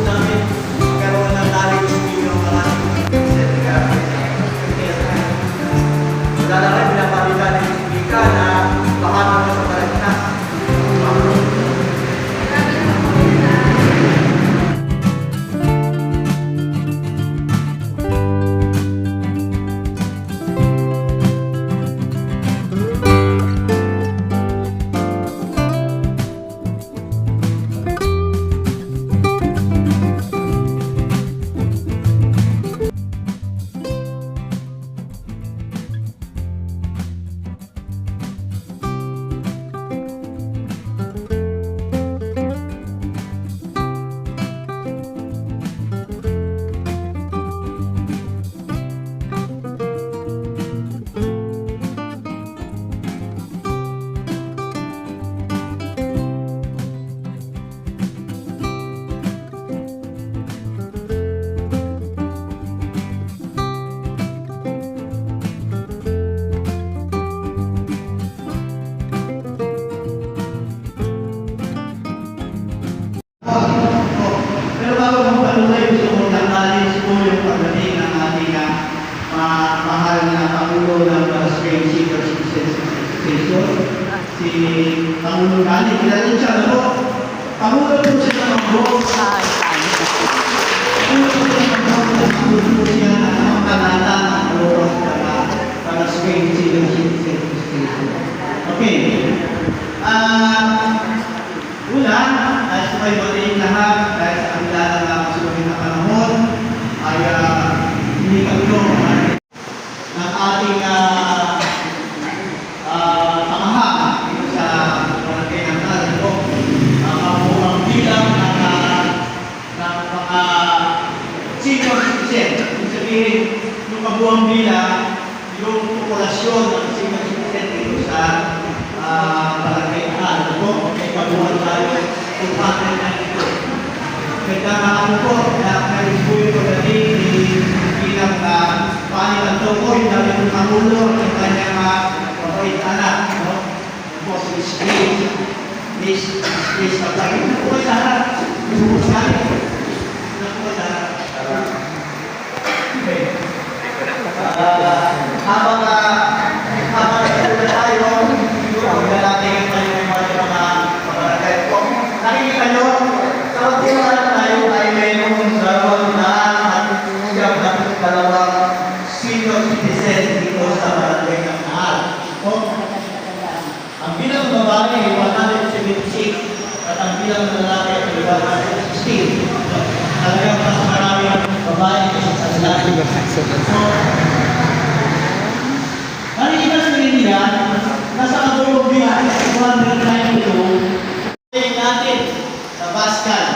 namin magkaroon ng knowledge video ng maraming wala na kayo pinapakita ng isipika na baka naman sa Pilipinas. Pero bago mo patuloy, gusto ko nag-alis po yung pagdating ng ating mahal na Pangulo ng Spain Senior Citizens Association, si Pangulo Gani. Kilala niyo siya, ano? Pangulo po siya ng Pangulo. Pangulo po siya ng mga kanata ng Pangulo para Spain Senior Citizens Association. Okay. Una, dahil sa kayo batiin lahat, dahil sa kanila na kasunod na panahon, ay hindi kami ng ating samahan dito sa barangay ng Talpo. Ang bilang ng mga senior citizen. Kung sabihin, yung kabuang bilang, yung populasyon ng senior citizen dito sa barangay ng Talpo. Pagbuhan tayo kung paano na ito. Nagkakaano po na meron po yung pagdating bilang panilang tukoy na yung Pangulo ng kanyang mabait anak. Po si Miss Kapag. Ito po sa harap. Ito po sa harap. Ito po sa harap. Okay. Habang nagpula tayo, huwag natin yung nakikita nyo, sa pagkakaroon tayo ay mayroong dalawang senior citizen dito sa barangay ng Nahal. Ang bilang babae ay 176 at ang bilang lalaki ay 116. Talagang mas marami ang babae sa lalaki. Nakikita sa India, nasa kabulong bilang 192 natin sa Bascal.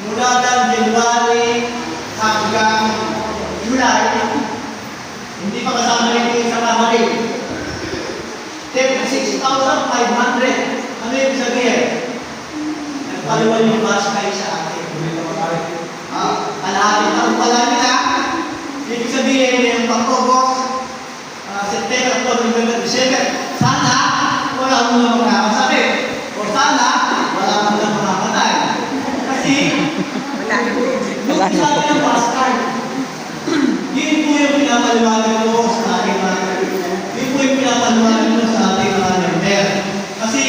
Mula ng January hanggang July, hindi pa kasama rin yung sa Kamarin. 6,500. Ano yung sabihin? Nagpaliwan yung Bascal sa atin. Kalahating taon pa lang nila. Ibig sabihin yung pag-August, September, October, November, December. Sana wala mo na magkakasakit. O sana, wala mo lang makakatay. Kasi, nung sabi ng Pascal, yun po yung pinapaliwanag ko sa ating mga yun po yung pinapaliwanag ko sa ating mga member. Kasi,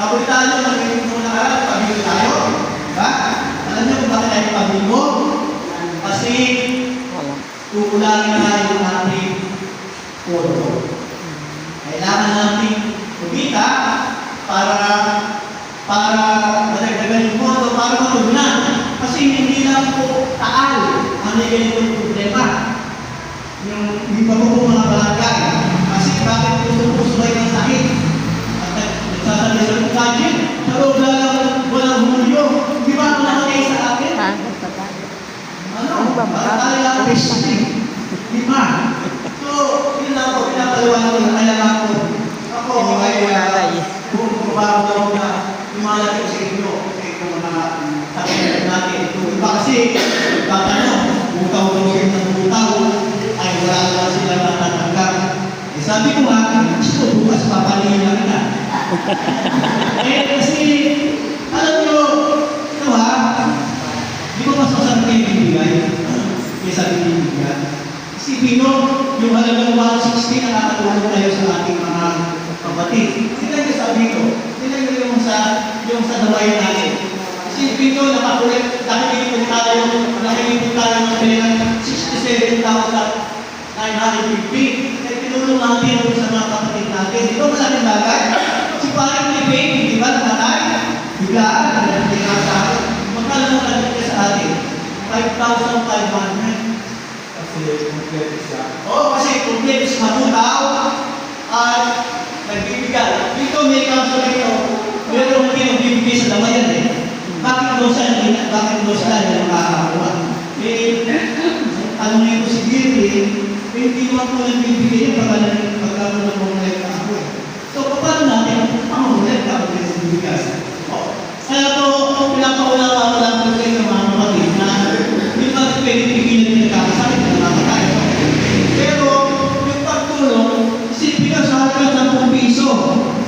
nakulitaan nyo, naging mo nakaraan, pabilo tayo. Diba? Alam nyo kung bakit tayo pabilo? Kasi, kukulangin na yung ating photo. Kailangan natin kumita para madagdagan yung photo para matugunan. Kasi hindi lang po taal ang may ganitong problema. Yung iba po mga barangay. Kasi bakit puso-puso ng sakit? At nagsasabi sa budget, sa loob lang walang hulyo. Di ba ang nakakay sa akin? Ano? Parang lang restrict. Di ba? So, yun lang po, pinapaliwanag ko na kaya lang po. Ako, kung kumabago daw na lumalaki sa inyo, kasi kung mga sabihin natin ito. Iba kasi, tatanong, butaw daw sila ng butaw, ay wala naman sila natatanggap. Eh, sabi ko nga, gusto bukas papalihin lang na. Kasi, alam nyo, ito ha, Isipin ko, nakikipon tayo ng pera 67,950. Eh, tinulong natin sa mga kapatid natin. Di ba malaking bagay? Si parang tipid, di ba, nanay? Biglaan, nagdating nga sa akin. Magkano mo nagdating sa atin? 5,500. Kasi kompleto siya. Oo, kasi kompleto sa mabutaw at nagbibigay. Dito may kaso dito, mayroong pinagbibigay sa damayan eh. Bakit daw siya yung makakakuha? Eh, ano nito si Giri, hindi naman po nagbibigay yung pagkakulang mo na yung ako eh. So, paano natin pangulit kapag nagbibigas? Kaya ito, pinapaulawa ko lang po sa inyo mga kapatid na hindi ba pwede pigilan nila kakasakit na namatay. Pero, yung pagtulong, isipin ka sa halagang 10 piso,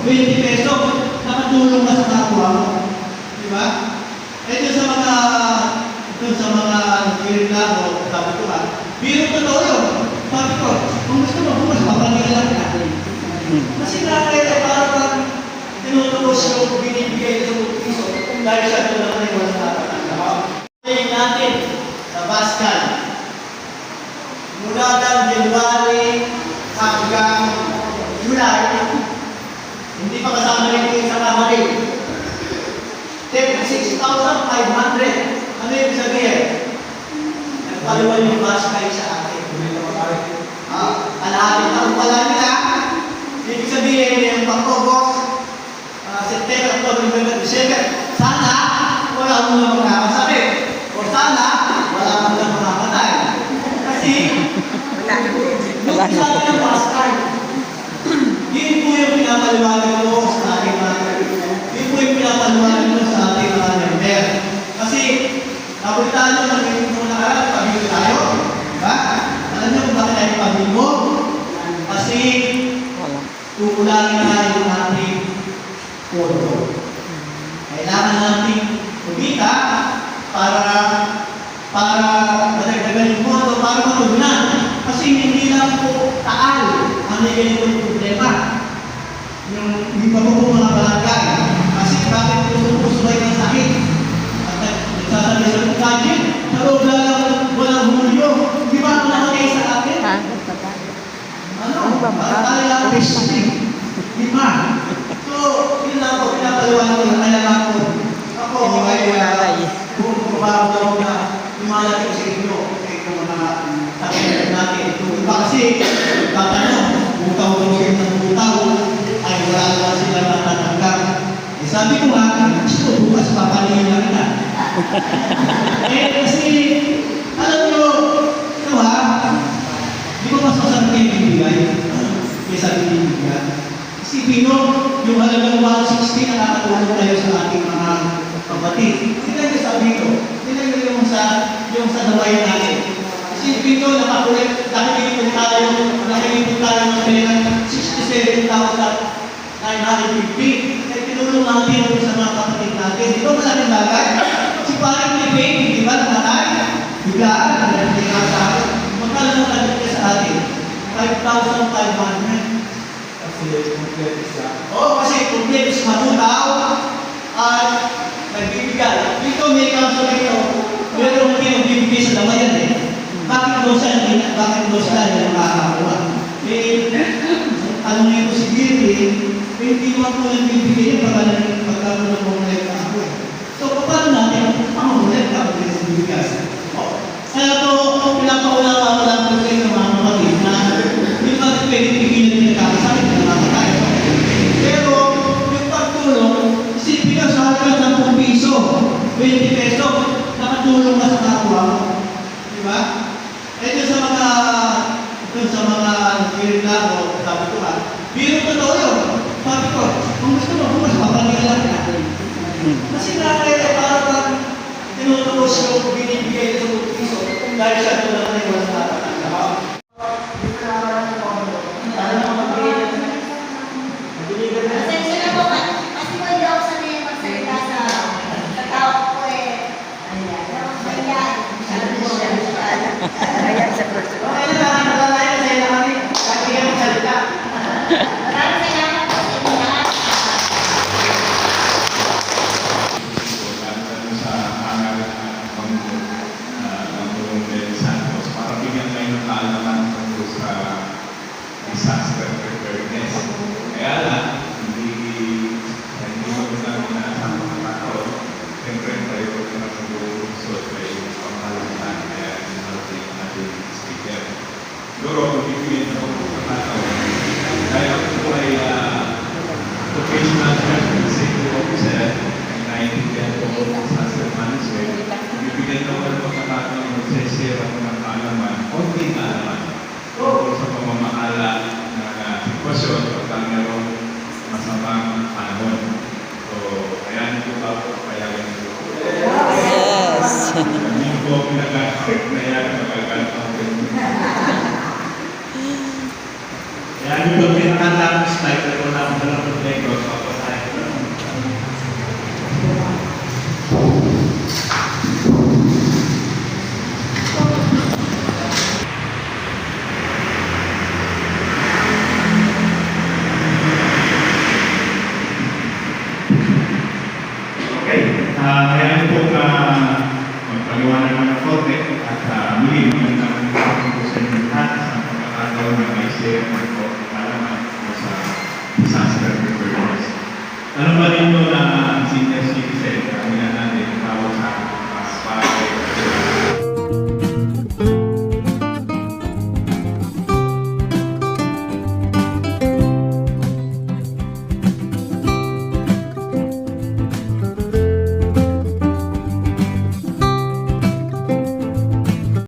20 peso, nakatulong ka sa kapwa mo. Di ba? Eh, dun sa mga kirin na o sabi ko ha, biro totoo yun. Sabi ko, kung gusto mo, bukas papanigalan natin. Kasi nakakaya parang tinutubos yung binibigay sa piso dahil siya ito naman yung walang tatanggap. Ngayon natin sa Bascal, mula ng January hanggang July, hindi pa kasama rin yung sa kamarin. 36,500. Ano yung sabihin? Nagpaliwan yung Bascal sa atin. Kalahati taon pala nila. Ibig sabihin yung pag-August, September, October, November, December, sana wala mo na magkakasakit. O sana wala mo na makakatay. Kasi, yung isa ng Bascal, yun po yung pinapaliwanag ko sa ating mga yun po yung pinapaliwanag ko sa ating mga member. Kasi, nabulitaan nyo, naging mo nakaraan, pabilo tayo. Diba? Alam nyo kung bakit tayo pabilo? Kasi, kukulangin na yung ating pondo. Kailangan natin kumita para madagdagan yung pondo, para matugunan. Kasi hindi lang po taal ang may ganitong problema. Yung iba po mga barangay. Kasi bakit puso-pusoy ng sakit? At nagsasabi sa budget, sa loob lang walang hulyo. Di ba ako nakakay sa akin? Tayo lang testing. Di ba? So, yun lang po, pinapaliwanag ko. Kaya lang po, ako, kung kumabaw na lumalaki sa inyo, mga sakit natin. Yung iba kasi, tatanong, butaw daw sila ng butaw, ay wala naman sila natatanggap. Eh, sabi ko nga, gusto, bukas papalingin lang na. Kasi, alam nyo, ito ha, di ba mas masarap kayo bibigay? Kaysa bibigyan. Isipin nyo, yung halagang 160 na nakatulong tayo sa ating mga kapatid. Tingnan nyo sa video. Tingnan nyo yung sa dawayan natin. Isipin nyo, nakikipon tayo ng pera 67,950. Eh, tinulong natin sa mga kapatid natin. Di ba malaking bagay? Si parang tipid, di ba, nanay? Biglaan, nagdating nga sa akin. Magkano mo nagdating sa atin? 5,500. Kasi kompleto siya. Oo, kasi kompleto sa mabutaw at nagbibigay. Dito may kaso dito, mayroong pinagbibigay sa damayan eh. Bakit daw siya yung makakakuha? Eh, ano nito si Giri, hindi naman po nagbibigay yung pagkakulang mo na yung ako eh. So, paano natin pangulit kapag nagbibigas? Kaya ito, pinapaulawa ko lang po sa inyo mga kapatid na hindi ba pwede pigilan nila kakasakit na namatay. Pero, yung pagtulong, isipin ka sa halagang 10 piso, 20 peso, nakatulong ka sa kapwa mo. Diba? Eh, dun sa mga kirin na o sabi ko ha, biro totoo yun. Sabi ko, kung gusto mo, bukas papanigalan natin. Kasi nakakaya parang tinutubos yung binibigay sa piso dahil siya ito naman yung walang tatanggap. Pasensya na po, kasi po hindi ako sanay magsalita sa tao ko eh. Ayan. Ayan sa person. Okay na, nakakalayo kasi na kami. Kasi kami salita. Maraming salamat po sa inyo lahat. So, sa mag-share ako ng kaalaman, konting kaalaman, tungkol sa pamamahala ng sitwasyon pagka mayroong masamang panahon. So, kaya nito ba po payagan nito? Yes. Hindi ko pinagkakot na yan magkakantong. Kaya nito pinakantang slide na ito na ang dalang protekto sa